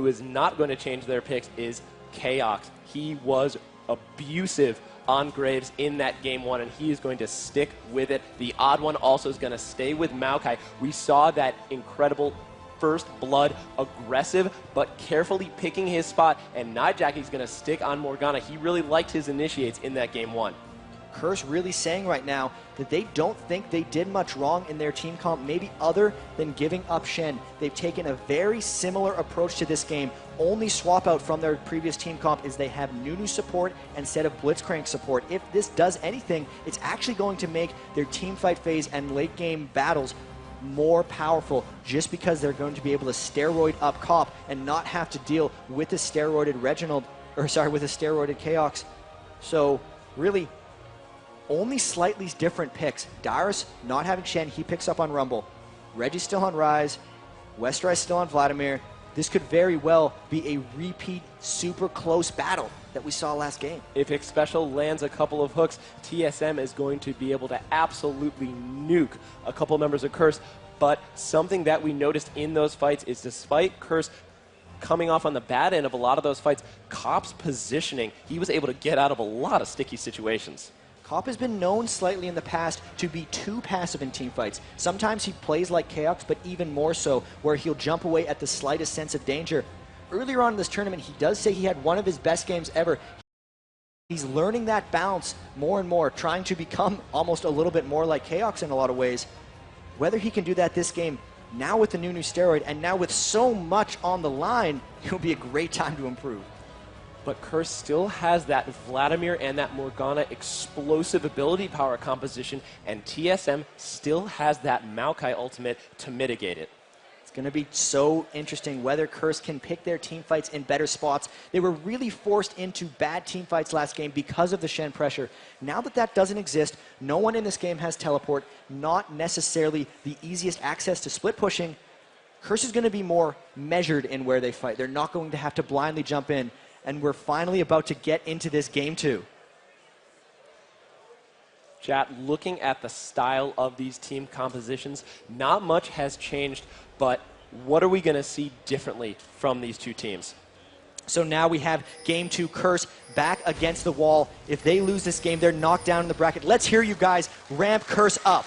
who is not going to change their picks is Chaos. He was abusive on Graves in that game one, and he is going to stick with it. The odd one also is going to stay with Maokai. We saw that incredible first blood, aggressive, but carefully picking his spot, and Nightjackie's going to stick on Morgana. He really liked his initiates in that game one. Curse really saying right now that they don't think they did much wrong in their team comp, maybe other than giving up Shen. They've taken a very similar approach to this game. Only swap out from their previous team comp is they have Nunu support instead of Blitzcrank support. If this does anything, it's actually going to make their team fight phase and late game battles more powerful, just because they're going to be able to steroid up Cop and not have to deal with a steroided with a steroided Chaos. So really, only slightly different picks. Darius not having Shen, he picks up on Rumble. Reggie's still on Ryze. Westeros still on Vladimir. This could very well be a repeat super close battle that we saw last game. If Xpecial lands a couple of hooks, TSM is going to be able to absolutely nuke a couple members of Curse. But something that we noticed in those fights is, despite Curse coming off on the bad end of a lot of those fights, Cop's positioning, he was able to get out of a lot of sticky situations. Cop has been known slightly in the past to be too passive in team fights. Sometimes he plays like Chaos, but even more so, where he'll jump away at the slightest sense of danger. Earlier on in this tournament, he does say he had one of his best games ever. He's learning that balance more and more, trying to become almost a little bit more like Chaos in a lot of ways. Whether he can do that this game, now with the new steroid, and now with so much on the line, it'll be a great time to improve. But Curse still has that Vladimir and that Morgana explosive ability power composition, and TSM still has that Maokai ultimate to mitigate it. It's going to be so interesting whether Curse can pick their team fights in better spots. They were really forced into bad team fights last game because of the Shen pressure. Now that that doesn't exist, no one in this game has teleport, not necessarily the easiest access to split pushing. Curse is going to be more measured in where they fight. They're not going to have to blindly jump in. And we're finally about to get into this game two. Chat, looking at the style of these team compositions, not much has changed, but what are we going to see differently from these two teams? So now we have game two, Curse back against the wall. If they lose this game, they're knocked down in the bracket. Let's hear you guys ramp Curse up.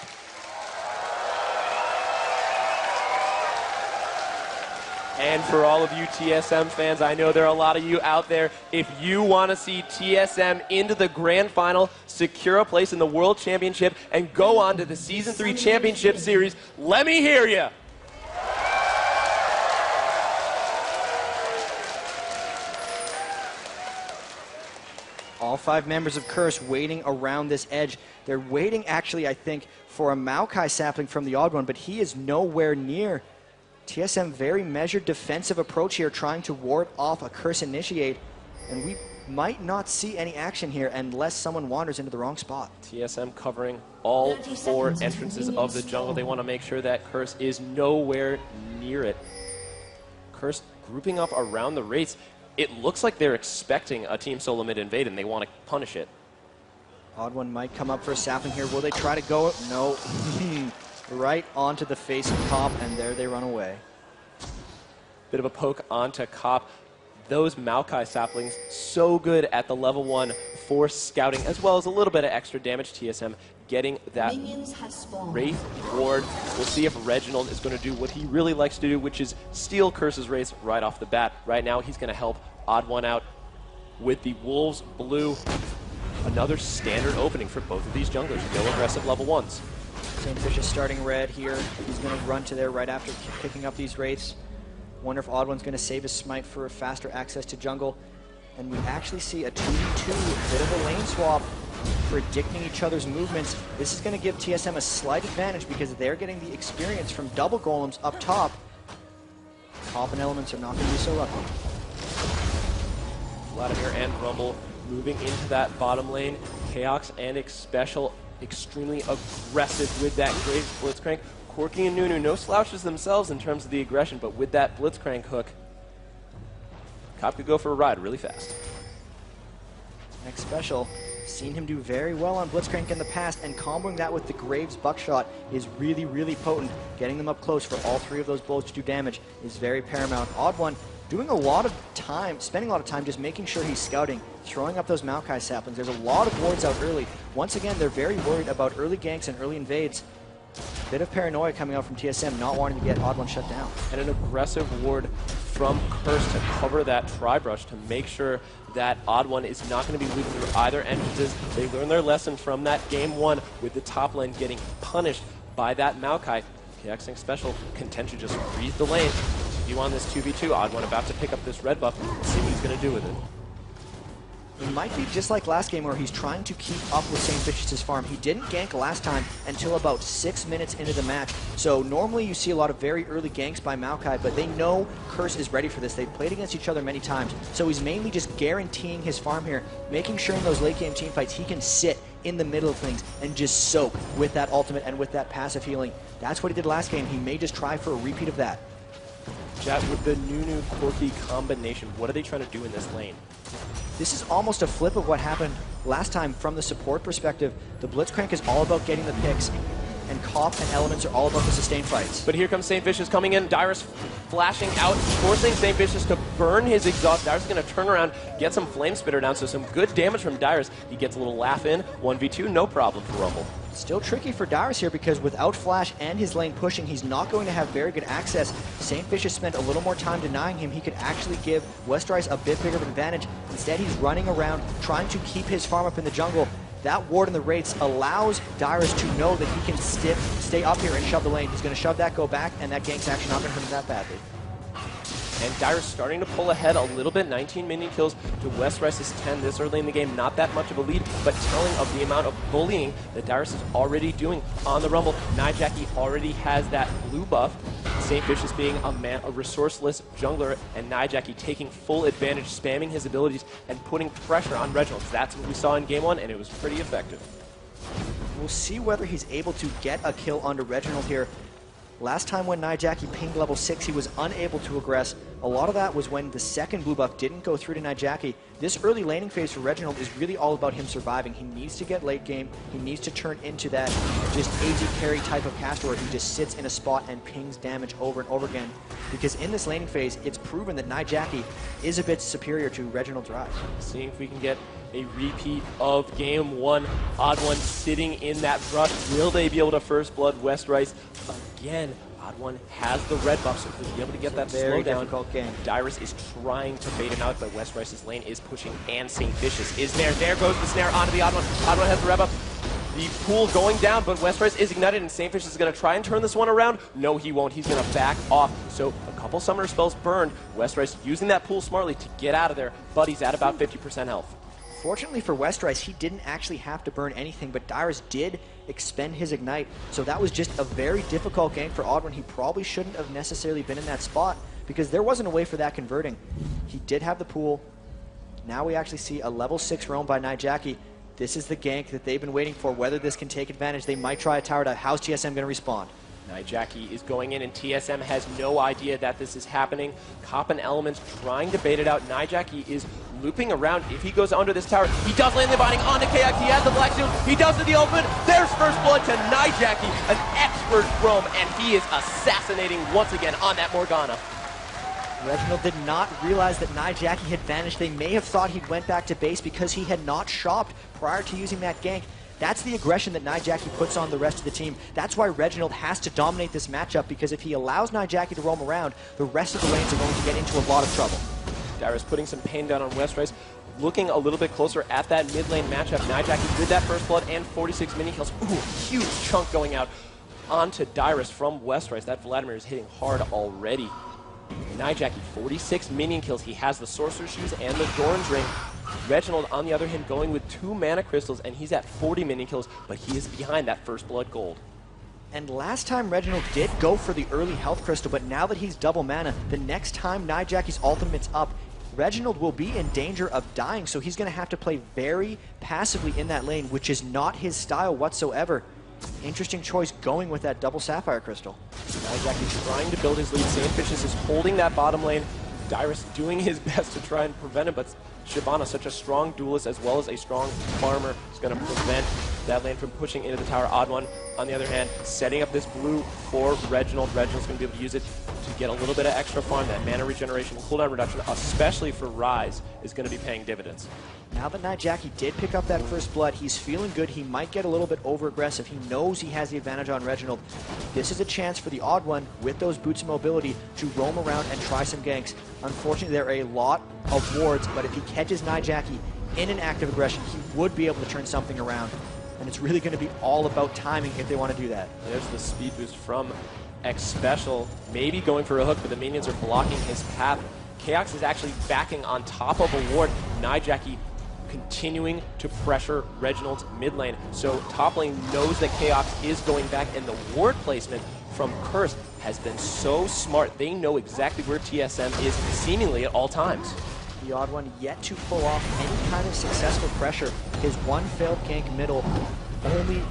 And for all of you TSM fans, I know there are a lot of you out there. If you want to see TSM into the grand final, secure a place in the World Championship, and go on to the Season 3 Championship Series, let me hear you. All 5 members of Curse waiting around this edge. They're waiting, actually, I think, for a Maokai sapling from the odd one, but he is nowhere near. TSM very measured defensive approach here, trying to ward off a Curse initiate, and we might not see any action here unless someone wanders into the wrong spot. TSM covering all 4 entrances of the jungle. They want to make sure that Curse is nowhere near it. Curse grouping up around the Wraiths. It looks like they're expecting a team solo mid invade, and they want to punish it. Odd one might come up for a sapling here. Will they try to go? No. Right onto the face of Cop, and there they run away. Bit of a poke onto Cop. Those Maokai saplings, so good at the level 1 force scouting, as well as a little bit of extra damage. TSM getting that Wraith ward. We'll see if Reginald is going to do what he really likes to do, which is steal Curse's Wraiths right off the bat. Right now, he's going to help Odd One out with the Wolves Blue. Another standard opening for both of these junglers. Go aggressive level 1s. Saintfish is starting red here. He's going to run to there right after picking up these Wraiths. Wonder if Odd One's going to save his smite for faster access to jungle. And we actually see a 2v2, bit of a lane swap, predicting each other's movements. This is going to give TSM a slight advantage because they're getting the experience from double golems up top. Top and Elements are not going to be so lucky. Vladimir and Rumble moving into that bottom lane. Chaos and Xpecial extremely aggressive with that great Blitzcrank. Corki and Nunu, no slouches themselves in terms of the aggression, but with that Blitzcrank hook, Cop could go for a ride really fast. Xpecial, seen him do very well on Blitzcrank in the past, and comboing that with the Graves Buckshot is really, really potent. Getting them up close for all 3 of those bullets to do damage is very paramount. Odd One doing a lot of time, spending a lot of time just making sure he's scouting, throwing up those Maokai saplings. There's a lot of wards out early. Once again, they're very worried about early ganks and early invades. Bit of paranoia coming out from TSM, not wanting to get Odd One shut down. And an aggressive ward from Curse to cover that Tri-Brush to make sure that Odd One is not going to be moving through either entrances. They learned their lesson from that game 1 with the top lane getting punished by that Maokai. PXing special, content to just freeze the lane. You on this 2v2, Odd One about to pick up this red buff and see what he's going to do with it. It might be just like last game where he's trying to keep up with St. Vicious' farm. He didn't gank last time until about 6 minutes into the match. So normally you see a lot of very early ganks by Maokai, but they know Curse is ready for this. They've played against each other many times. So he's mainly just guaranteeing his farm here, making sure in those late game team fights he can sit in the middle of things and just soak with that ultimate and with that passive healing. That's what he did last game. He may just try for a repeat of that. Chat, with the new quirky combination, what are they trying to do in this lane? This is almost a flip of what happened last time from the support perspective. The Blitzcrank is all about getting the picks, and Cop and Elements are all about the sustained fights. But here comes St. Vicious coming in. Dyrus flashing out, forcing St. Vicious to burn his exhaust. Dyrus is going to turn around, get some Flame Spitter down, so some good damage from Dyrus. He gets a little laugh in. 1v2, no problem for Rumble. Still tricky for Dyrus here because without Flash and his lane pushing, he's not going to have very good access. St. Vicious spent a little more time denying him. He could actually give Westerice a bit bigger of an advantage. Instead, he's running around, trying to keep his farm up in the jungle. That ward in the Wraiths allows Dyrus to know that he can stay up here and shove the lane. He's going to shove that, go back, and that gank's actually not going to hurt him that badly. And Dyrus starting to pull ahead a little bit, 19 minion kills to Westerice's 10 this early in the game. Not that much of a lead, but telling of the amount of bullying that Dyrus is already doing on the Rumble. Nijaki already has that blue buff. St. Vicious being a resourceless jungler, and Nijaki taking full advantage, spamming his abilities and putting pressure on Reginald. That's what we saw in game 1, and it was pretty effective. We'll see whether he's able to get a kill onto Reginald here. Last time when Nijaki pinged level 6, he was unable to aggress. A lot of that was when the second blue buff didn't go through to Nijaki. This early laning phase for Reginald is really all about him surviving. He needs to get late game. He needs to turn into that just AD carry type of caster where he just sits in a spot and pings damage over and over again. Because in this laning phase, it's proven that Nijaki is a bit superior to Reginald's Rise. Seeing if we can get a repeat of game 1. Odd One sitting in that brush. Will they be able to first blood Westerice again? Odd One has the red buff, so he'll be able to get that very slowdown. difficult game. Dyrus is trying to bait him out, but Westerice's lane is pushing, and St. Vicious is there. There goes the snare onto the Odd One. Odd One has the red buff. The pool going down, but Westerice is ignited, and St. Vicious is going to try and turn this one around. No, he won't. He's going to back off. So a couple summoner spells burned. Westerice using that pool smartly to get out of there, but he's at about 50% health. Fortunately for Westerice, he didn't actually have to burn anything, but Dyrus did expend his Ignite, so that was just a very difficult game for Odd One. He probably shouldn't have necessarily been in that spot because there wasn't a way for that converting. He did have the pool. Now we actually see a level 6 roam by Nijaki. This is the gank that they've been waiting for. Whether this can take advantage, they might try a tower dive. How's TSM going to respond? Nijaki is going in, and TSM has no idea that this is happening. Cop and Elements trying to bait it out. Nijaki is looping around. If he goes under this tower, he does land the binding onto KX. He has the black shield. He does the ultimate. There's first blood to Nijaki, an expert roam, and he is assassinating once again on that Morgana. Reginald did not realize that Nijaki had vanished. They may have thought he went back to base because he had not shopped prior to using that gank. That's the aggression that Nijaki puts on the rest of the team. That's why Reginald has to dominate this matchup, because if he allows Nijaki to roam around, the rest of the lanes are going to get into a lot of trouble. Dyrus putting some pain down on Westerice, looking a little bit closer at that mid lane matchup. Nijaki with that first blood and 46 mini kills. Ooh, huge chunk going out onto Dyrus from Westerice. That Vladimir is hitting hard already. Nijaki, 46 minion kills. He has the Sorcerer's Shoes and the Doran's Ring. Reginald, on the other hand, going with 2 mana crystals, and he's at 40 minion kills, but he is behind that first blood gold. And last time Reginald did go for the early health crystal, but now that he's double mana, the next time Nijaki's ultimate's up, Reginald will be in danger of dying, so he's going to have to play very passively in that lane, which is not his style whatsoever. Interesting choice going with that double Sapphire Crystal. Nijaki trying to build his lead. St. Vicious is holding that bottom lane. Dyrus doing his best to try and prevent it, but Shyvana, such a strong duelist as well as a strong farmer, is going to prevent that lane from pushing into the tower. Odd One, on the other hand, setting up this blue for Reginald. Reginald's going to be able to use it to get a little bit of extra farm. That mana regeneration, cooldown reduction, especially for Rise, is going to be paying dividends. Now that Nijaki did pick up that first blood, he's feeling good. He might get a little bit over-aggressive. He knows he has the advantage on Reginald. This is a chance for the Odd One, with those boots of mobility, to roam around and try some ganks. Unfortunately, there are a lot of wards, but if he catches Nijaki in an act of aggression, he would be able to turn something around. And it's really going to be all about timing if they want to do that. There's the speed boost from X Special, maybe going for a hook, but the minions are blocking his path. Chaos is actually backing on top of a ward. Nijaki continuing to pressure Reginald's mid lane. So top lane knows that Chaos is going back, and the ward placement from Curse has been so smart. They know exactly where TSM is seemingly at all times. The Odd One yet to pull off any kind of successful pressure. His one failed gank middle only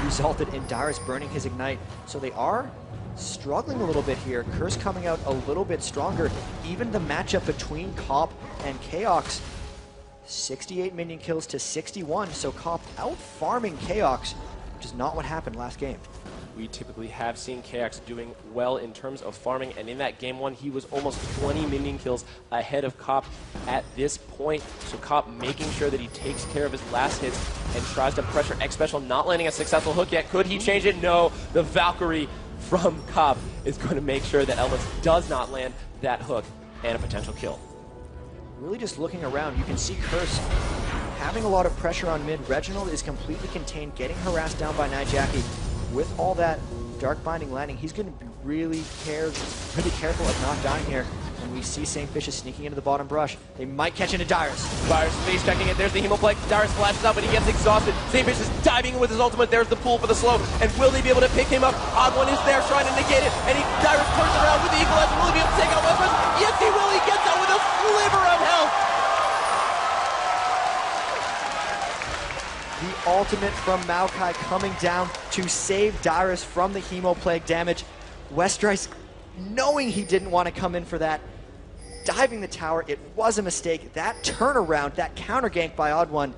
resulted in Dyrus burning his Ignite. So they are struggling a little bit here. Curse coming out a little bit stronger. Even the matchup between Cop and Chaos, 68 minion kills to 61. So Cop out farming Chaos, which is not what happened last game. We typically have seen Chaos doing well in terms of farming, and in that game one, he was almost 20 minion kills ahead of Cop at this point. So Cop making sure that he takes care of his last hits and tries to pressure X Special, not landing a successful hook yet. Could he change it? No. The Valkyrie from Cop is going to make sure that Elvis does not land that hook and a potential kill. Really just looking around, you can see Curse having a lot of pressure on mid. Reginald is completely contained, getting harassed down by Nijaki. With all that Dark Binding landing, he's going to be really careful of not dying here. And we see St. Vicious sneaking into the bottom brush. They might catch into Dyrus. Dyrus face checking it. There's the Hemoplague. Dyrus flashes out, but he gets exhausted. St. Vicious diving in with his ultimate. There's the pool for the slow. And will they be able to pick him up? Odd One is there trying to negate it. And Dyrus turns around with the equalizer. Will he be able to take out Westbrook? Yes, he will. He gets out with a sliver of health. The ultimate from Maokai coming down to save Dyrus from the Hemoplague damage. Westrice, knowing he didn't want to come in for that, diving the tower, it was a mistake. That turnaround, that counter gank by Odd One,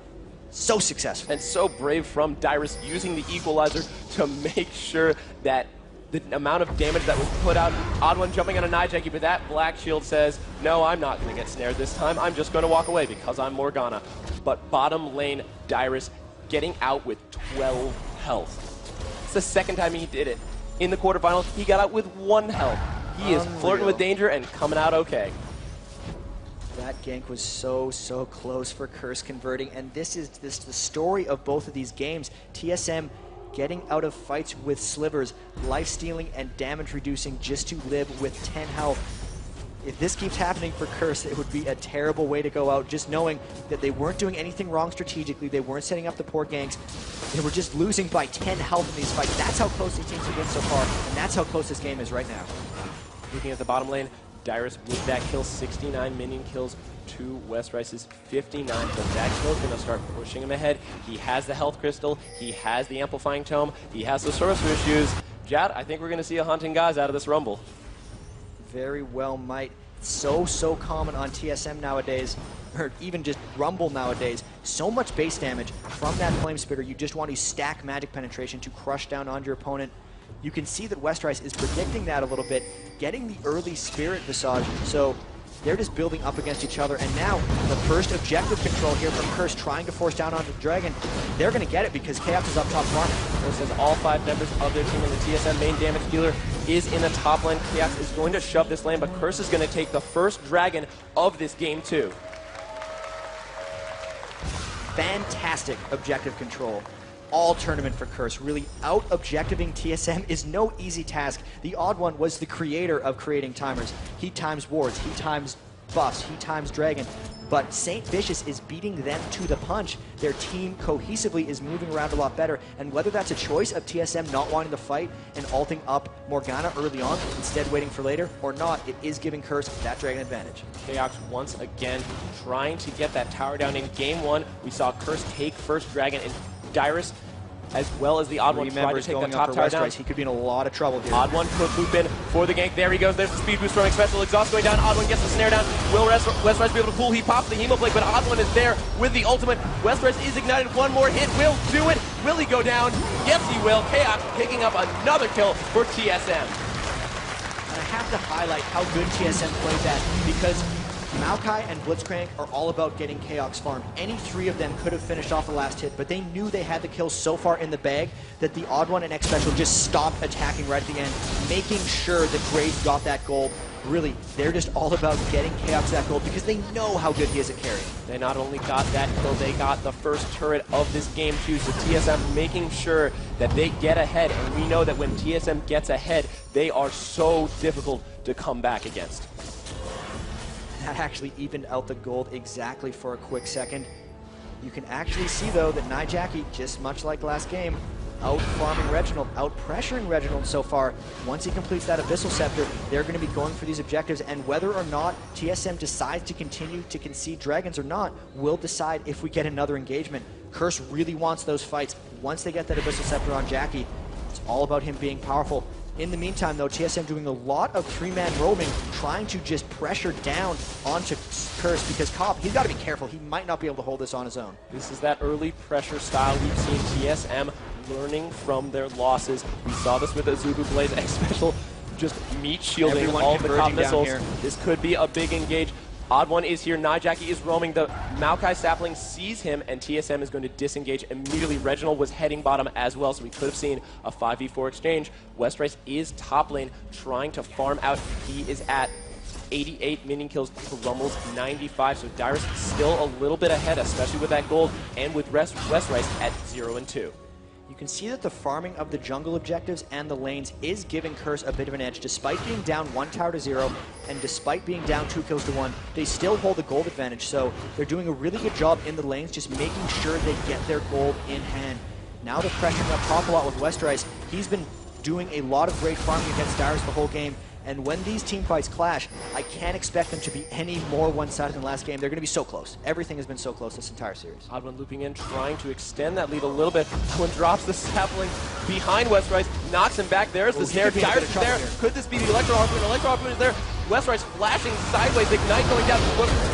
so successful. And so brave from Dyrus, using the equalizer to make sure that the amount of damage that was put out. Odd One jumping on a Nijaki, but that Black Shield says, no, I'm not going to get snared this time. I'm just going to walk away because I'm Morgana. But bottom lane, Dyrus getting out with 12 health. It's the second time he did it. In the quarterfinals, he got out with 1 health. He is flirting with danger and coming out okay. That gank was so close for Curse converting, and this is the story of both of these games. TSM getting out of fights with slivers, life-stealing and damage-reducing just to live with 10 health. If this keeps happening for Curse, it would be a terrible way to go out, just knowing that they weren't doing anything wrong strategically, they weren't setting up the poor ganks, they were just losing by 10 health in these fights. That's how close these teams have been so far, and that's how close this game is right now. Looking at the bottom lane, Dyrus with that kill, 69 minion kills to Westrice's 59, but that kill is going to start pushing him ahead. He has the health crystal, he has the amplifying tome, he has the sorcerer shoes. Jad, I think we're going to see a hunting guys out of this rumble. Very well might. So common on TSM nowadays, or even just Rumble nowadays. So much base damage from that Flame Spitter. You just want to stack magic penetration to crush down on your opponent. You can see that Westrice is predicting that a little bit, getting the early Spirit Visage, so they're just building up against each other. And now, the first objective control here from Curse, trying to force down onto the Dragon. They're going to get it because Chaos is up top farming. Curse has all 5 members of their team, and the TSM main damage dealer is in the top lane. Chaos is going to shove this lane, but Curse is going to take the first Dragon of this game too. Fantastic objective control. All tournament for Curse. Really out-objectiving TSM is no easy task. The Odd One was the creator of creating timers. He times wards, he times buffs, he times dragon. But St. Vicious is beating them to the punch. Their team cohesively is moving around a lot better. And whether that's a choice of TSM not wanting to fight and ulting up Morgana early on, instead waiting for later, or not, it is giving Curse that dragon advantage. Chaos once again trying to get that tower down. In game 1, we saw Curse take first dragon, and Dyrus as well as the Odd One tried to take that top tower down. He could be in a lot of trouble here. Odd One could loop in for the gank. There he goes. There's the speed boost throwing special. Exhaust going down. Odd One gets the snare down. Will Westrice be able to pull? He pops the Hemoplague, but Odd One is there with the ultimate. Westrice is ignited. One more hit will do it. Will he go down? Yes, he will. Chaos picking up another kill for TSM. And I have to highlight how good TSM played that, because Maokai and Blitzcrank are all about getting Chaos farm. Any three of them could have finished off the last hit, but they knew they had the kills so far in the bag that the Odd One and X Special just stopped attacking right at the end, making sure that Graves got that gold. Really, they're just all about getting Chaos that gold because they know how good he is at carrying. They not only got that kill, they got the first turret of this game too, so TSM making sure that they get ahead, and we know that when TSM gets ahead, they are so difficult to come back against. That actually evened out the gold exactly for a quick second. You can actually see, though, that Nijaki, just much like last game, out-farming Reginald, out-pressuring Reginald so far. Once he completes that Abyssal Scepter, they're going to be going for these objectives, and whether or not TSM decides to continue to concede Dragons or not will decide if we get another engagement. Curse really wants those fights. Once they get that Abyssal Scepter on Jackie, it's all about him being powerful. In the meantime, though, TSM doing a lot of three-man roaming, trying to just pressure down onto Curse, because Cobb, he's got to be careful. He might not be able to hold this on his own. This is that early pressure style we've seen TSM learning from their losses. We saw this with Azubu Blaze X Special, just meat shielding Everyone all the top missiles. here. This could be a big engage. Odd One is here. Nijaki is roaming. The Maokai sapling sees him, and TSM is going to disengage immediately. Reginald was heading bottom as well, so we could have seen a 5v4 exchange. Westrice is top lane, trying to farm out. He is at 88 minion kills to Rummel's 95, so Dyrus still a little bit ahead, especially with that gold, and with Westrice at 0 and 2. You can see that the farming of the jungle objectives and the lanes is giving Curse a bit of an edge. Despite being down 1 tower to 0, and despite being down 2 kills to 1, they still hold the gold advantage. So they're doing a really good job in the lanes, just making sure they get their gold in hand. Now they're pressuring up top a lot with Westrice. He's been doing a lot of great farming against Dyrus the whole game. And when these team fights clash, I can't expect them to be any more one-sided than last game. They're going to be so close. Everything has been so close this entire series. Odd One looping in, trying to extend that lead a little bit. Odd One drops the sapling behind Westrice, knocks him back. There's the snare. Dyrus is there. Could this be the Electro Harpoon? Electro Harpoon is there. Westrice flashing sideways, Ignite going down.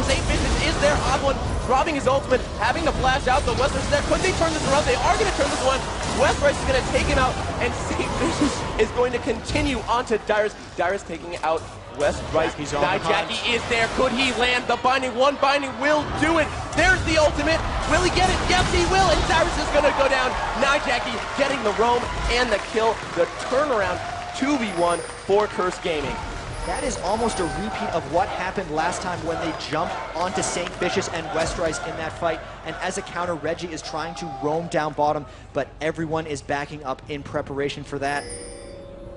St. Vincent is there. Odd One dropping his ultimate, having to flash out. The Westrice is there. Could they turn this around? They are going to turn this one. Westrice is going to take him out, and St. Vincent is going to continue onto Dyrus. Dyrus taking out Westrice. Nijaki is there. Could he land the binding? One binding will do it. There's the ultimate. Will he get it? Yes, he will. And Dyrus is going to go down. Nijaki getting the roam and the kill. The turnaround 2v1 for Curse Gaming. That is almost a repeat of what happened last time when they jumped onto St. Vicious and Westrice in that fight. And as a counter, Reggie is trying to roam down bottom, but everyone is backing up in preparation for that.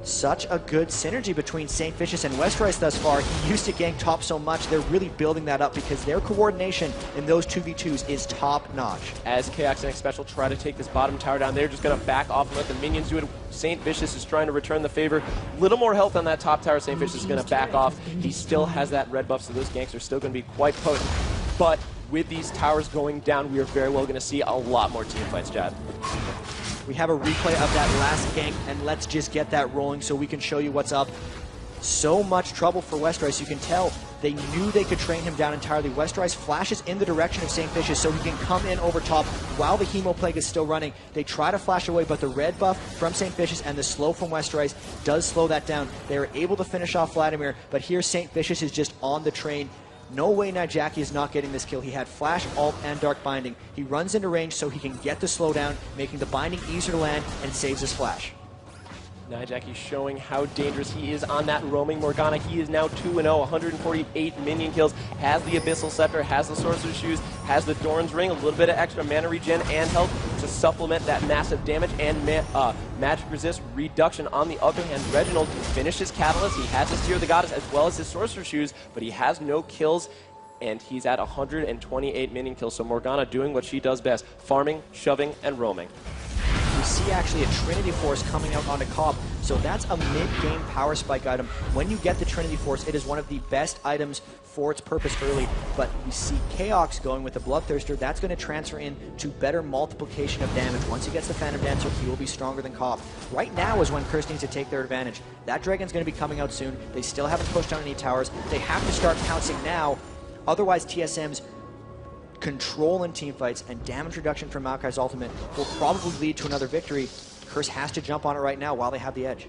Such a good synergy between St. Vicious and Westrice thus far. He used to gank top so much, they're really building that up because their coordination in those 2v2s is top-notch. As KX and X Special try to take this bottom tower down, they're just going to back off and let the minions do it. St. Vicious is trying to return the favor. Little more health on that top tower. St. Vicious is going to back off. He still has that red buff, so those ganks are still going to be quite potent. But with these towers going down, we are very well going to see a lot more team fights, Chad. We have a replay of that last gank, and let's just get that rolling so we can show you what's up. So much trouble for Westrice. You can tell they knew they could train him down entirely. Westrice flashes in the direction of St. Vicious so he can come in over top while the Hemoplague is still running. They try to flash away, but the red buff from St. Vicious and the slow from Westrice does slow that down. They are able to finish off Vladimir, but here St. Vicious is just on the train. No way Nijaki is not getting this kill. He had Flash, Alt, and Dark Binding. He runs into range so he can get the slowdown, making the Binding easier to land, and saves his Flash. Nijaki showing how dangerous he is on that roaming Morgana. He is now 2-0, 148 minion kills, has the Abyssal Scepter, has the Sorcerer's Shoes, has the Doran's Ring, a little bit of extra mana regen and health to supplement that massive damage and magic resist reduction. On the other hand, Reginald finished his Catalyst. He has his Tear of the Goddess as well as his Sorcerer's Shoes, but he has no kills, and he's at 128 minion kills. So Morgana doing what she does best, farming, shoving, and roaming. We see actually a Trinity Force coming out onto Cobb, So that's a mid-game power spike item. When you get the Trinity Force, it is one of the best items for its purpose early, but we see Chaos going with the Bloodthirster. That's going to transfer in to better multiplication of damage. Once he gets the Phantom Dancer, he will be stronger than Koff. Right now is when Curse needs to take their advantage. That Dragon's going to be coming out soon. They still haven't pushed on any towers. They have to start pouncing now, otherwise TSM's control in teamfights and damage reduction from Maokai's ultimate will probably lead to another victory. Curse has to jump on it right now while they have the edge.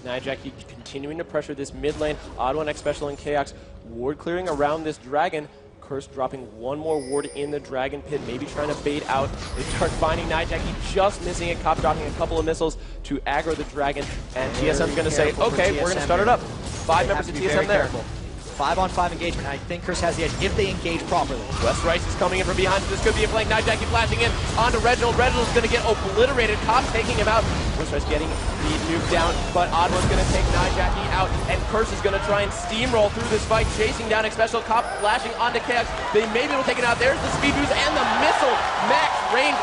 Nijaki continuing to pressure this mid lane. Odd One X Special and Chaos ward clearing around this dragon. Curse dropping one more ward in the dragon pit, maybe trying to bait out. They start finding Nijaki, just missing it. Kopp dropping a couple of missiles to aggro the dragon. And TSM's going to say, okay, we're going to start it up. 5 members of TSM there. 5-on-5 engagement. I think Curse has the edge if they engage properly. West Rice is coming in from behind, so this could be a flank. Nijaki flashing in onto Reginald. Reginald's going to get obliterated. Kopp taking him out. West Rice getting the nuke down, but Odd One's going to take Nijaki out, and Curse is going to try and steamroll through this fight, chasing down Special. Kopp flashing onto Chaos. They may be able to take it out. There's the speed boost and the missile. Max range.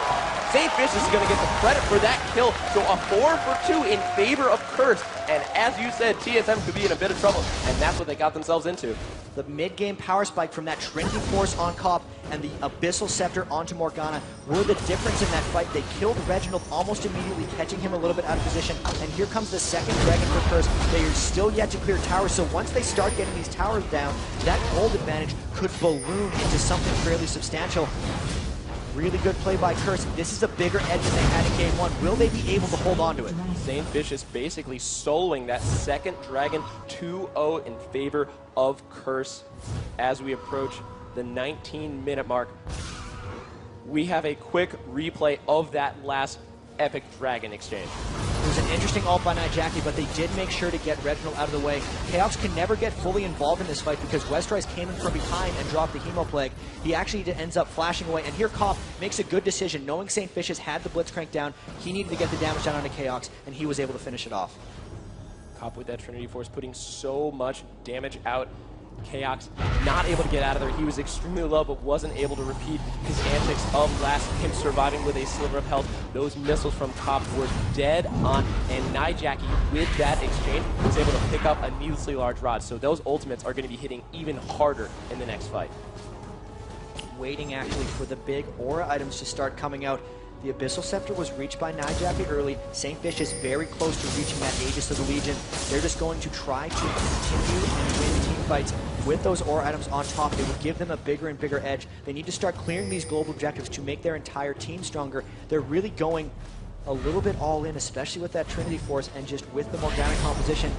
St. Vicious is going to get the credit for that kill, so a 4-for-2 in favor of Curse. And as you said, TSM could be in a bit of trouble, and that's what they got themselves into. The mid-game power spike from that Trinity Force on Kopp and the Abyssal Scepter onto Morgana were the difference in that fight. They killed Reginald almost immediately, catching him a little bit out of position. And here comes the second Dragon for Curse. They are still yet to clear towers, so once they start getting these towers down, that gold advantage could balloon into something fairly substantial. Really good play by Curse. This is a bigger edge than they had in game 1. Will they be able to hold on to it? St. Vicious basically soloing that second Dragon 2-0 in favor of Curse as we approach the 19-minute mark. We have a quick replay of that last epic Dragon exchange. It was an interesting ult by Nijaki, but they did make sure to get Reginald out of the way. Chaos can never get fully involved in this fight because Westrice came in from behind and dropped the Hemo Plague. He actually ends up flashing away, and here Kopp makes a good decision. Knowing St. Vicious had the Blitzcrank down, he needed to get the damage down onto Chaos, and he was able to finish it off. Kopp with that Trinity Force putting so much damage out. Chaos not able to get out of there. He was extremely low, but wasn't able to repeat his antics of last, him surviving with a sliver of health. Those missiles from Kopp were dead on, and Nijaki, with that exchange, was able to pick up a needlessly large rod. So those ultimates are going to be hitting even harder in the next fight. Waiting actually for the big aura items to start coming out. The Abyssal Scepter was reached by Nijaki early. St. Vicious very close to reaching that Aegis of the Legion. They're just going to try to continue and win team fights with those aura items on top. They will give them a bigger and bigger edge. They need to start clearing these global objectives to make their entire team stronger. They're really going a little bit all in, especially with that Trinity Force and just with the Morgana composition.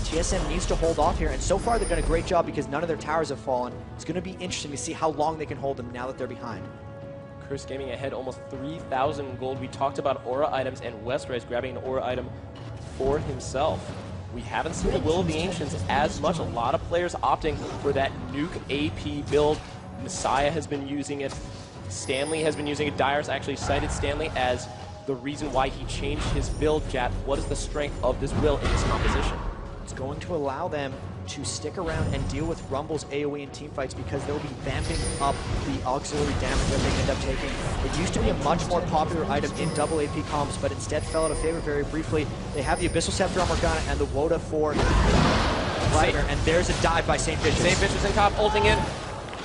TSM needs to hold off here, and so far they've done a great job because none of their towers have fallen. It's going to be interesting to see how long they can hold them now that they're behind. Curse Gaming ahead almost 3,000 gold. We talked about aura items, and Westrice grabbing an aura item for himself. We haven't seen the Will of the Ancients as much. A lot of players opting for that nuke AP build. Messiah has been using it. Stanley has been using it. Dyer's actually cited Stanley as the reason why he changed his build. Jat, what is the strength of this Will in this composition? It's going to allow them to stick around and deal with Rumble's AoE in teamfights because they'll be vamping up the auxiliary damage that they end up taking. It used to be a much more popular item in double AP comps, but instead fell out of favor very briefly. They have the Abyssal Scepter on Morgana and the Woda for Vladimir, and there's a dive by St. Vicious. St. Vicious and Kopp ulting in.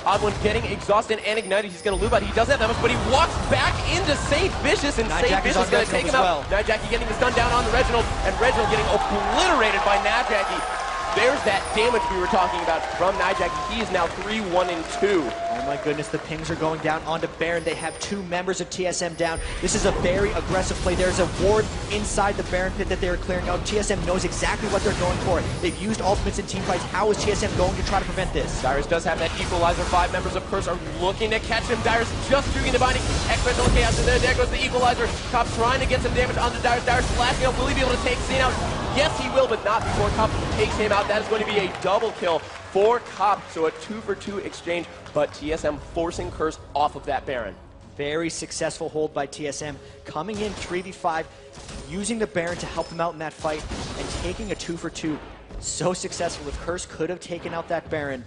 Odd One getting exhausted and ignited. He's going to loop out. He doesn't have that much, but he walks back into St. Vicious, and St. Vicious is going to take him out. Nijaki getting the stun down on the Reginald, and Reginald getting obliterated by Nijaki. There's that damage we were talking about from Nijaki. He is now 3-1-2. Oh my goodness, the pings are going down onto Baron. They have 2 members of TSM down. This is a very aggressive play. There's a ward inside the Baron pit that they are clearing out. TSM knows exactly what they're going for. They've used ultimates in teamfights. How is TSM going to try to prevent this? Dyrus does have that equalizer. 5 members of Curse are looking to catch him. Dyrus just doing the binding. Exponential chaos, and there goes the equalizer. Kopp trying to get some damage onto Dyrus. Dyrus flashing up. Will he be able to take Scene out? Yes, he will, but not before Kopp takes him out. That is going to be a double kill for Kopp. So a 2-for-2 exchange, but TSM forcing Curse off of that Baron. Very successful hold by TSM. Coming in 3v5, using the Baron to help them out in that fight, and taking a 2-for-2. So successful. If Curse could have taken out that Baron,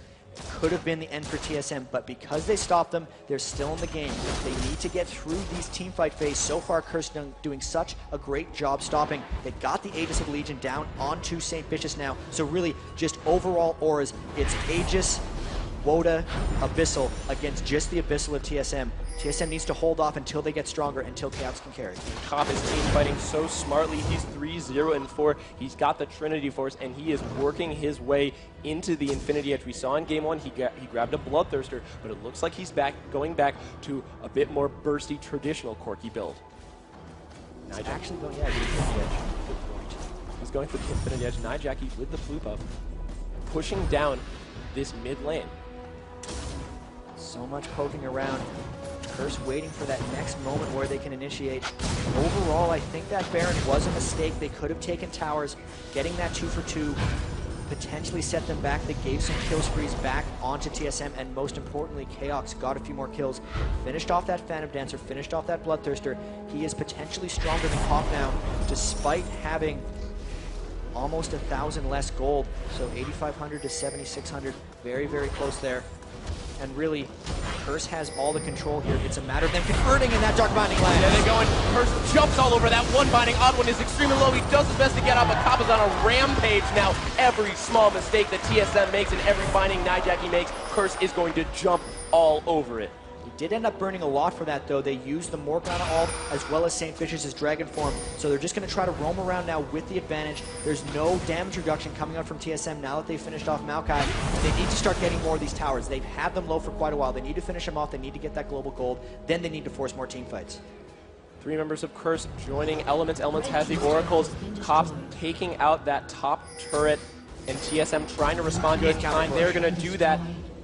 could have been the end for TSM, but because they stopped them, they're still in the game. They need to get through these teamfight phase. So far, Curse doing such a great job stopping. They got the Aegis of Legion down onto St. Vicious now. So really, just overall auras, it's Aegis, Woda, Abyssal against just the Abyssal of TSM. TSM needs to hold off until they get stronger, until Chaos can carry. Cop is team fighting so smartly. He's 3-0-4. He's got the Trinity Force, and he is working his way into the Infinity Edge. We saw in Game 1 he grabbed a Bloodthirster, but it looks like he's going back to a bit more bursty, traditional Corki build. He's actually going, yeah, to the Infinity Edge. Good point. He's going for the Infinity Edge. Nijaki with the blue buff, pushing down this mid lane. So much poking around. Curse waiting for that next moment where they can initiate. Overall, I think that Baron was a mistake. They could have taken towers. Getting that 2 for 2 potentially set them back. They gave some kill sprees back onto TSM, and most importantly, Chaos got a few more kills. Finished off that Phantom Dancer, finished off that Bloodthirster. He is potentially stronger than Pop now, despite having almost 1,000 less gold. So 8,500 to 7,600, very, very close there. And really, Curse has all the control here. It's a matter of them converting in that Dark Binding land. Yeah, they're going. Curse jumps all over that one binding. Odd One is extremely low. He does his best to get out, but Kappa's on a rampage now. Every small mistake that TSM makes and every binding Nijaki makes, Curse is going to jump all over it. He did end up burning a lot for that, though. They used the Morgana ult as well as St. Vicious' Dragon form, so they're just going to try to roam around now with the advantage. There's no damage reduction coming out from TSM now that they've finished off Maokai. They need to start getting more of these towers. They've had them low for quite a while. They need to finish them off. They need to get that global gold. Then they need to force more team fights. 3 members of Curse joining Elements. Elements has the Oracles. Cops taking out that top turret, and TSM trying to respond in kind. They're going to do that.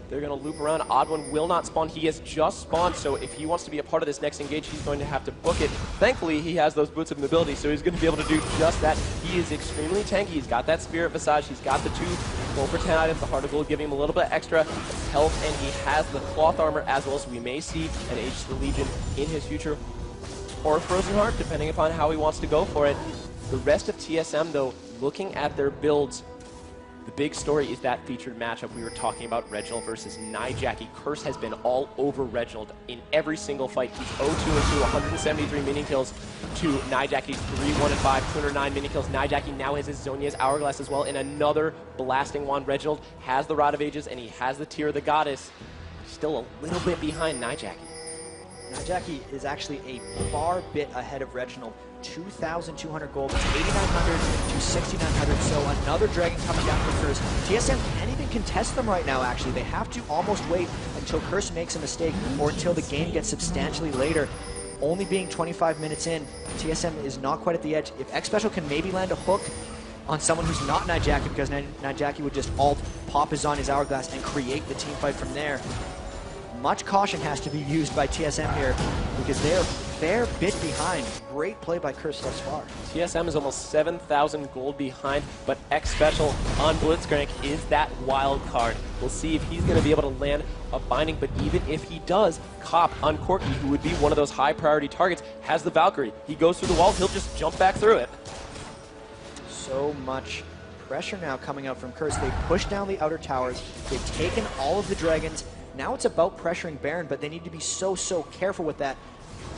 They're going to loop around. Odd One will not spawn. He has just spawned, so if he wants to be a part of this next engage, he's going to have to book it. Thankfully, he has those boots of mobility, so he's going to be able to do just that. He is extremely tanky. He's got that Spirit Visage. He's got the 2 gold for 10 items, the Heart of Gold, giving him a little bit extra health, and he has the Cloth Armor as well, so we may see an Aegis of the Legion in his future, or a Frozen Heart, depending upon how he wants to go for it. The rest of TSM, though, looking at their builds, the big story is that featured matchup we were talking about, Reginald versus Nijaki. Curse has been all over Reginald in every single fight. He's 0-2-2, 173 mini kills to Nijaki's 3-1-5, 209 mini kills. Nijaki now has his Zhonya's Hourglass as well, and another blasting wand. Reginald has the Rod of Ages, and he has the Tear of the Goddess. Still a little bit behind Nijaki. Nijaki is actually a far bit ahead of Reginald. 2,200 gold, 8,900 to 6,900, so another Dragon coming down for Curse. TSM can't even contest them right now, actually. They have to almost wait until Curse makes a mistake or until the game gets substantially later. Only being 25 minutes in, TSM is not quite at the edge. If X Special can maybe land a hook on someone who's not Nijaki, because Nijaki would just ult, pop his on his Hourglass, and create the team fight from there. Much caution has to be used by TSM here because they're a fair bit behind. Great play by Curse thus far. TSM is almost 7,000 gold behind, but X Special on Blitzcrank is that wild card. We'll see if he's going to be able to land a binding, but even if he does, Cop on Corki, who would be one of those high priority targets, has the Valkyrie. He goes through the wall, he'll just jump back through it. So much pressure now coming out from Curse. They've pushed down the outer towers. They've taken all of the dragons. Now it's about pressuring Baron, but they need to be so careful with that.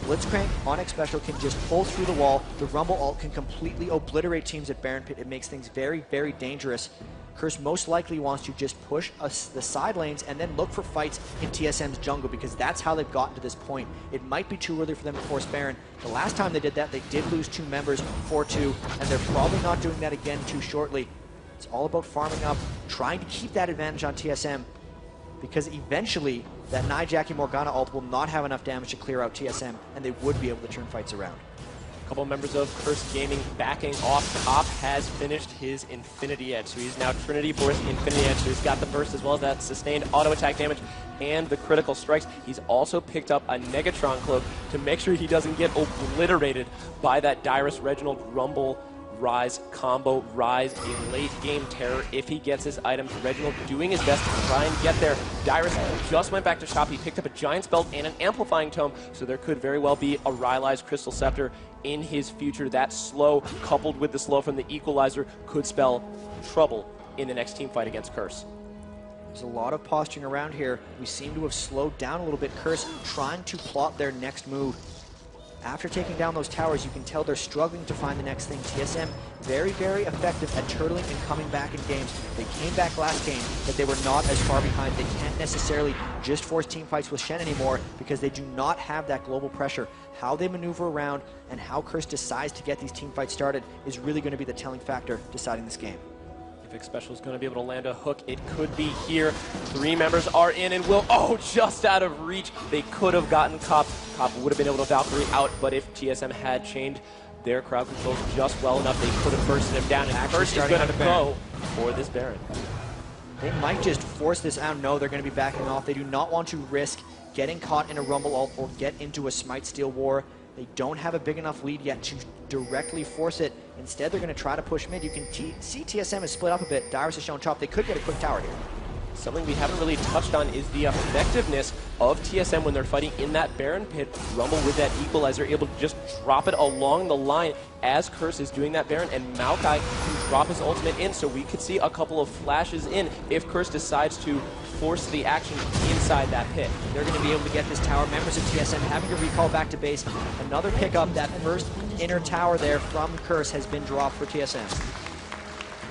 Blitzcrank on X Special can just pull through the wall. The Rumble ult can completely obliterate teams at Baron Pit. It makes things very dangerous. Curse most likely wants to just push the side lanes and then look for fights in TSM's jungle because that's how they've gotten to this point. It might be too early for them to force Baron. The last time they did that, they did lose 2 members, 4-2, and they're probably not doing that again too shortly. It's all about farming up, trying to keep that advantage on TSM, because eventually that Nijaki Morgana ult will not have enough damage to clear out TSM, and they would be able to turn fights around. A couple members of Curse Gaming backing off. Top has finished his Infinity Edge, so he's now Trinity Force Infinity Edge, so he's got the burst as well as that sustained auto attack damage and the critical strikes. He's also picked up a Negatron Cloak to make sure he doesn't get obliterated by that Dyrus Reginald Rumble Rise combo. Rise a late game terror if he gets his items. Reginald doing his best to try and get there. Dyrus just went back to shop. He picked up a Giant's Belt and an Amplifying Tome, so there could very well be a Rylai's Crystal Scepter in his future. That slow, coupled with the slow from the Equalizer, could spell trouble in the next team fight against Curse. There's a lot of posturing around here. We seem to have slowed down a little bit. Curse trying to plot their next move. After taking down those towers, you can tell they're struggling to find the next thing. TSM, very, very effective at turtling and coming back in games. They came back last game, but they were not as far behind. They can't necessarily just force team fights with Shen anymore because they do not have that global pressure. How they maneuver around and how Curse decides to get these team fights started is really going to be the telling factor deciding this game. If Special is going to be able to land a hook, it could be here. 3 members are in and will, just out of reach. They could have gotten Cop. Cop would have been able to Valkyrie out, but if TSM had changed their crowd controls just well enough, they could have bursted him down. And first is going to go for this Baron. They might just force this out. No, they're going to be backing off. They do not want to risk getting caught in a Rumble ult or get into a Smite Steal war. They don't have a big enough lead yet to directly force it. Instead, they're going to try to push mid. You can see TSM is split up a bit. Dyrus is shown top. They could get a quick tower here. Something we haven't really touched on is the effectiveness of TSM when they're fighting in that Baron pit. Rumble with that equalizer, able to just drop it along the line as Curse is doing that Baron, and Maokai can drop his ultimate in, so we could see a couple of flashes in if Curse decides to force the action inside that pit. They're going to be able to get this tower. Members of TSM having to recall back to base. Another pickup. That first inner tower there from Curse has been dropped for TSM.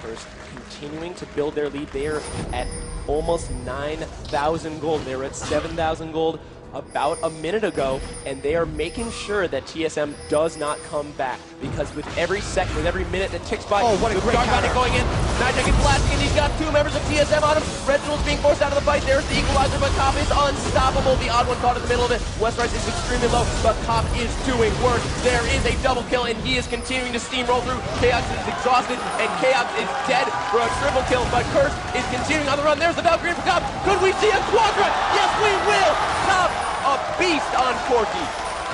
Curse continuing to build their lead. They are at almost 9,000 gold. They were at 7,000 gold about a minute ago, and they are making sure that TSM does not come back, because with every second, with every minute that ticks by, what a great counter going in, Nijak is blasting, and he's got 2 members of TSM on him. Reginald's being forced out of the fight. There's the equalizer, but Cop is unstoppable. The odd one caught in the middle of it. Westrice is extremely low, but Cop is doing work. There is a double kill, and he is continuing to steamroll through. Chaos is exhausted, and Chaos is dead for a triple kill, but Curse is continuing on the run. There's the Valkyrie for Cop. Could we see a quadrant? Yes, we will! Cop, a beast on Corki.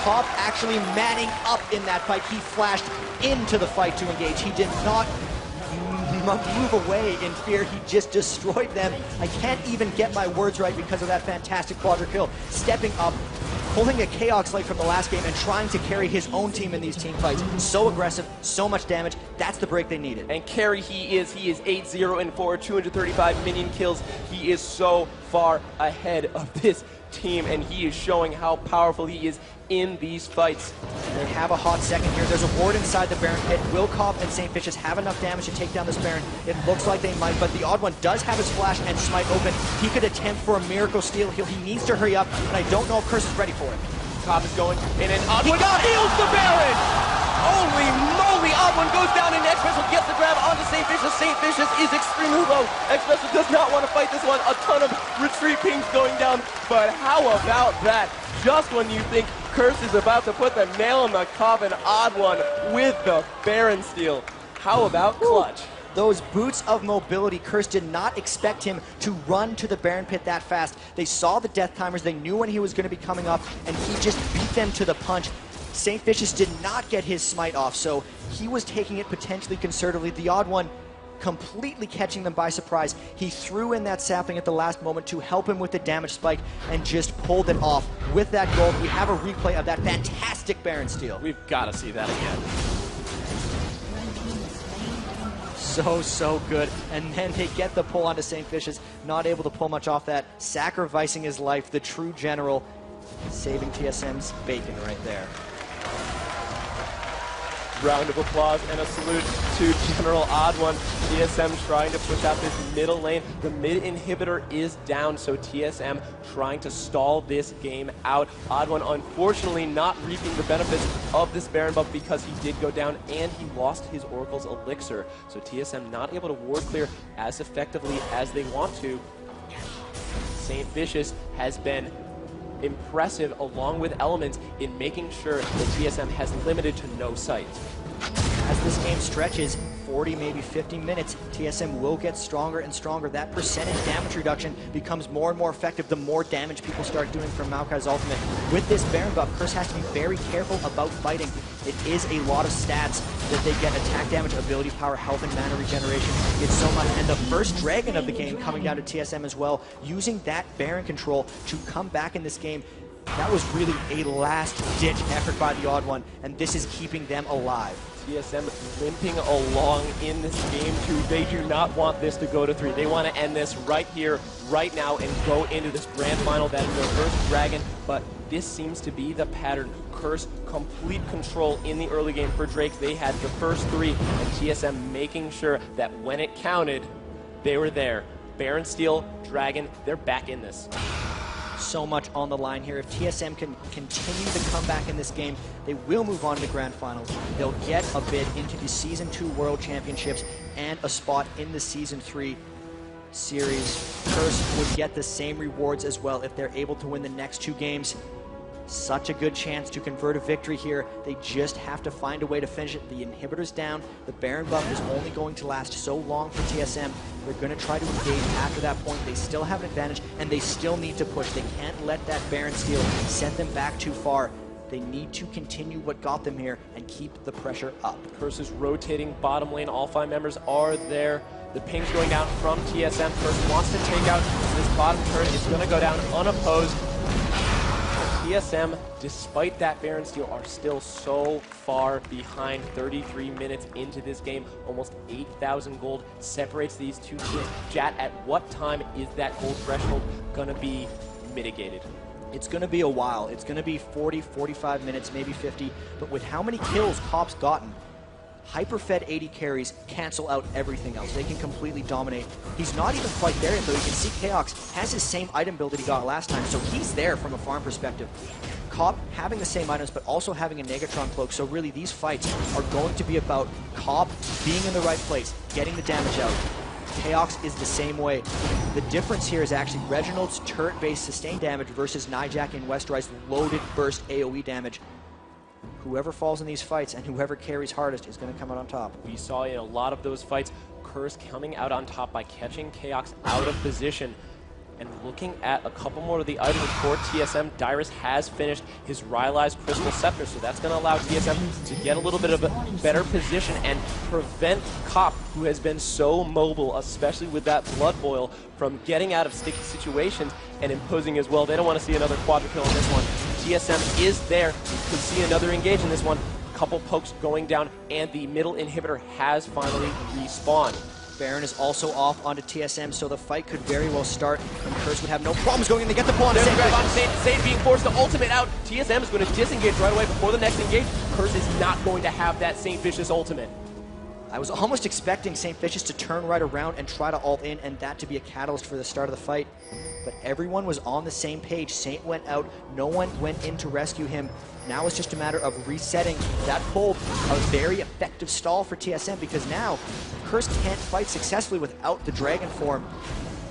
Cop actually manning up in that fight. He flashed into the fight to engage. He did not move away in fear. He just destroyed them. I can't even get my words right because of that fantastic quadra kill. Stepping up, pulling a Chaos Light from the last game and trying to carry his own team in these team fights. So aggressive, so much damage. That's the break they needed. And carry he is 8-0-4, 235 minion kills. He is so far ahead of this team, and he is showing how powerful he is in these fights. They have a hot second here. There's a ward inside the Baron pit. Will Cop and St. Vicious have enough damage to take down this Baron? It looks like they might, but the odd one does have his flash and Smite open. He could attempt for a miracle steal. He needs to hurry up, and I don't know if Curse is ready for it. Cop is going in, and odd one heals the Baron! Holy moly! Odd one goes down, and X-Special gets the grab onto St. Vicious. St. Vicious is extremely low. X-Special does not want to fight this one. A ton of retreat pings going down, but how about that? Just when you think Curse is about to put the nail in the coffin, Odd one with the Baron steal. How about clutch? Those boots of mobility, Curse did not expect him to run to the Baron pit that fast. They saw the death timers, they knew when he was going to be coming up, and he just beat them to the punch. St. Vicious did not get his smite off, so he was taking it potentially conservatively. The odd one completely catching them by surprise. He threw in that sapling at the last moment to help him with the damage spike and just pulled it off. With that gold, we have a replay of that fantastic Baron steal. We've got to see that again. So good. And then they get the pull onto St. Vicious, not able to pull much off that, sacrificing his life, the true general, saving TSM's bacon right there. Round of applause and a salute to General Odd One. TSM trying to push out this middle lane. The mid inhibitor is down, so TSM trying to stall this game out. Odd One unfortunately not reaping the benefits of this Baron buff because he did go down and he lost his Oracle's Elixir. So TSM not able to ward clear as effectively as they want to. St. Vicious has been impressive along with Elements in making sure that TSM has limited to no sight. As this game stretches, 40, maybe 50 minutes, TSM will get stronger and stronger. That percentage damage reduction becomes more and more effective the more damage people start doing from Maokai's ultimate. With this Baron buff, Curse has to be very careful about fighting. It is a lot of stats that they get: attack damage, ability power, health, and mana regeneration. It's so much. And the first dragon of the game coming down to TSM as well, using that Baron control to come back in this game. That was really a last-ditch effort by the Odd One, and this is keeping them alive. TSM limping along in this game too. They do not want this to go to 3. They want to end this right here, right now, and go into this grand final. That is their first Dragon, but this seems to be the pattern. Curse, complete control in the early game for Drake. They had the first 3, and TSM making sure that when it counted, they were there. Baron Steel, Dragon, they're back in this. So much on the line here. If TSM can continue the comeback in this game, they will move on to the grand finals. They'll get a bid into the Season 2 World Championships and a spot in the Season 3 series. Curse would get the same rewards as well if they're able to win the next 2 games. Such a good chance to convert a victory here. They just have to find a way to finish it. The inhibitor's down. The Baron buff is only going to last so long for TSM. They're going to try to engage after that point. They still have an advantage, and they still need to push. They can't let that Baron steal send them back too far. They need to continue what got them here and keep the pressure up. Curse is rotating bottom lane. All 5 members are there. The ping's going down from TSM. Curse wants to take out this bottom turn. It's going to go down unopposed. TSM, despite that Baron steal, are still so far behind. 33 minutes into this game, almost 8,000 gold separates these two teams. Jat, at what time is that gold threshold going to be mitigated? It's going to be a while. It's going to be 40, 45 minutes, maybe 50. But with how many kills Cop's gotten, hyper-fed 80 carries cancel out everything else. They can completely dominate. He's not even quite there yet, though. You can see Chaox has his same item build that he got last time, so he's there from a farm perspective. Cop having the same items, but also having a Negatron cloak, so really these fights are going to be about Cop being in the right place, getting the damage out. Chaox is the same way. The difference here is actually Reginald's turret-based sustain damage versus Nijak and Westerai's loaded burst AoE damage. Whoever falls in these fights and whoever carries hardest is going to come out on top. We saw in a lot of those fights, Curse coming out on top by catching Chaox out of position. And looking at a couple more of the items for TSM, Dyrus has finished his Rylai's Crystal Scepter, so that's going to allow TSM to get a little bit of a better position and prevent Cop, who has been so mobile, especially with that Blood Boil, from getting out of sticky situations and imposing as well. They don't want to see another quadra kill in this one. TSM is there. You could see another engage in this one. Couple pokes going down, and the middle inhibitor has finally respawned. Baron is also off onto TSM, so the fight could very well start, and Curse would have no problems going in. They get the pawn. Sage being forced to ultimate out. TSM is going to disengage right away before the next engage. Curse is not going to have that Saint Vicious ultimate. I was almost expecting Saint Vicious to turn right around and try to ult in, and that to be a catalyst for the start of the fight. But everyone was on the same page. Saint went out. No one went in to rescue him. Now it's just a matter of resetting that hold. A very effective stall for TSM, because now Curse can't fight successfully without the Dragon form.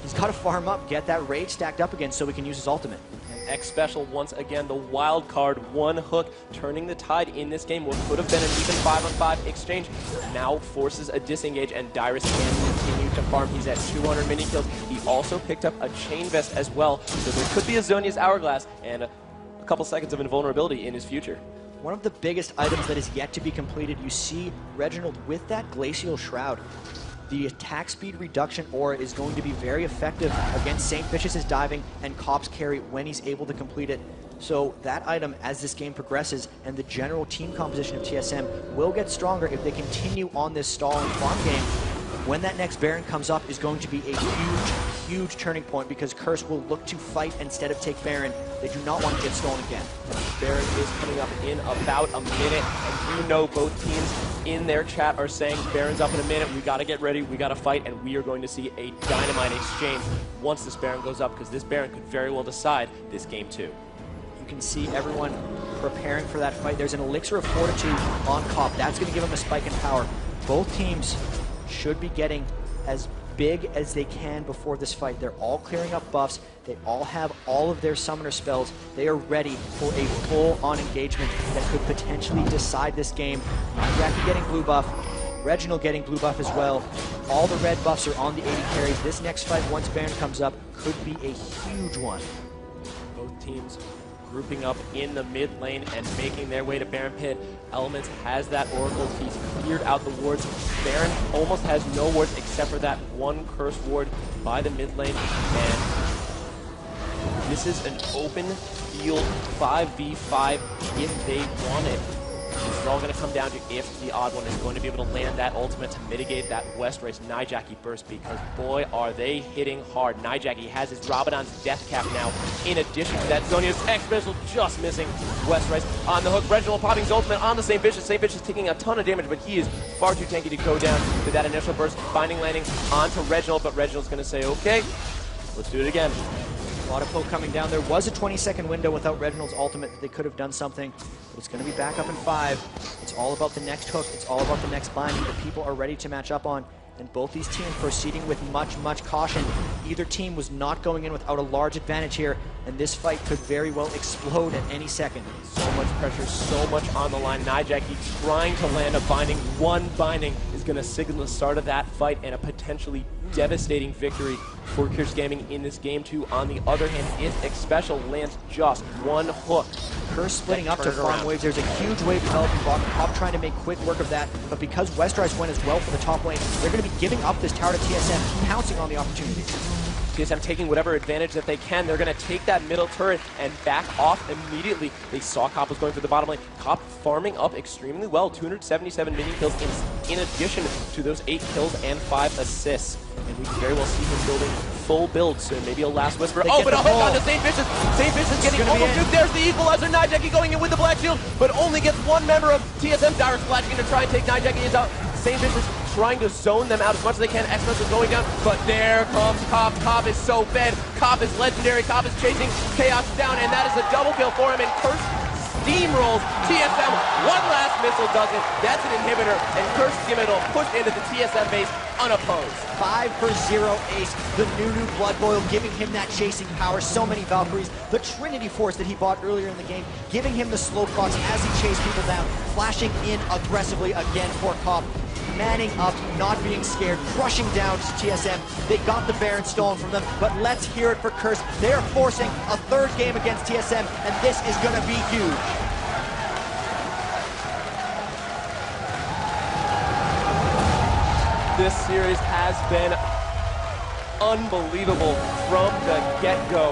He's got to farm up, get that rage stacked up again so he can use his ultimate. X Special, once again, the wild card, one hook, turning the tide in this game. What could have been an even 5-on-5 exchange now forces a disengage, and Dyrus can continue to farm. He's at 200 mini kills. He also picked up a Chain Vest as well, so there could be a Zonia's Hourglass and a couple seconds of invulnerability in his future. One of the biggest items that is yet to be completed, you see Reginald with that Glacial Shroud. The attack speed reduction aura is going to be very effective against Saint Vicious's diving and Cop's carry when he's able to complete it. So that item, as this game progresses, and the general team composition of TSM will get stronger if they continue on this stall and farm game. When that next Baron comes up is going to be a huge turning point, because Curse will look to fight instead of take Baron. They do not want to get stolen again. Baron is coming up in about a minute, and you know both teams in their chat are saying Baron's up in a minute, we got to get ready, we got to fight, and we are going to see a dynamite exchange once this Baron goes up, because this Baron could very well decide this game too. You can see everyone preparing for that fight. There's an Elixir of Fortitude on Cop. That's going to give him a spike in power. Both teams should be getting as big as they can before this fight. They're all clearing up buffs. They all have all of their summoner spells. They are ready for a full-on engagement that could potentially decide this game. Jackie getting blue buff, Reginald getting blue buff as well. All the red buffs are on the 80 carries. This next fight, once Baron comes up, could be a huge one. Both teams grouping up in the mid lane and making their way to Baron Pit. Elements has that Oracle. He's cleared out the wards. Baron almost has no wards except for that one Curse ward by the mid lane. And This is an open field 5v5 if they want it. This is all going to come down to if the odd one is going to be able to land that ultimate to mitigate that West Race Nijaki burst, because boy are they hitting hard. Nijaki has his Rabadon's death cap now. In addition to that, Zonia's X missile just missing West Race on the hook. Reginald popping his ultimate on the St. Vicious. St. Vicious taking a ton of damage, but he is far too tanky to go down to that initial burst. Finding landing onto Reginald, but Reginald's going to say, okay, let's do it again. A lot of poke coming down. There was a 20-second window without Reginald's ultimate that they could have done something. But it's going to be back up in 5. It's all about the next hook. It's all about the next binding that people are ready to match up on. And both these teams proceeding with much caution. Either team was not going in without a large advantage here, and this fight could very well explode at any second. So much pressure, so much on the line. Nijaki trying to land a binding. One binding is going to signal the start of that fight and a potentially devastating victory for Curse Gaming in this game 2. On the other hand, if X Special lands just one hook, Curse splitting up to farm waves. There's a huge wave developing bottom. Pop trying to make quick work of that, but because Westeros went as well for the top lane, they're going to be giving up this tower to TSM, pouncing on the opportunity. TSM taking whatever advantage that they can. They're going to take that middle turret and back off immediately. They saw Cop was going for the bottom lane. Cop farming up extremely well. 277 minion kills in addition to those 8 kills and 5 assists. And we can very well see him building full build soon. Maybe a last whisper. Oh, but a hook onto St. Vicious. St. Vicious getting almost duped. There's the equalizer. Nijaki going in with the black shield, but only gets one member of TSM Dire splashing in to try and take Nijaki out. St. Vicious trying to zone them out as much as they can. Xmas is going down, but there comes Cop. Cop is so fed. Cop is legendary. Cop is chasing Chaos down, and that is a double kill for him. And Curse steamrolls TSM. One last missile does it. That's an inhibitor, and Curse Gimmiddle pushed into the TSM base unopposed. 5 for 0 ace. The new Blood Boil giving him that chasing power. So many Valkyries. The Trinity Force that he bought earlier in the game, giving him the slow procs as he chased people down. Flashing in aggressively again for Cop. Manning up, not being scared, crushing down TSM. They got the Baron stolen from them, but let's hear it for Curse. They're forcing a 3rd game against TSM, and this is going to be huge. This series has been unbelievable from the get-go.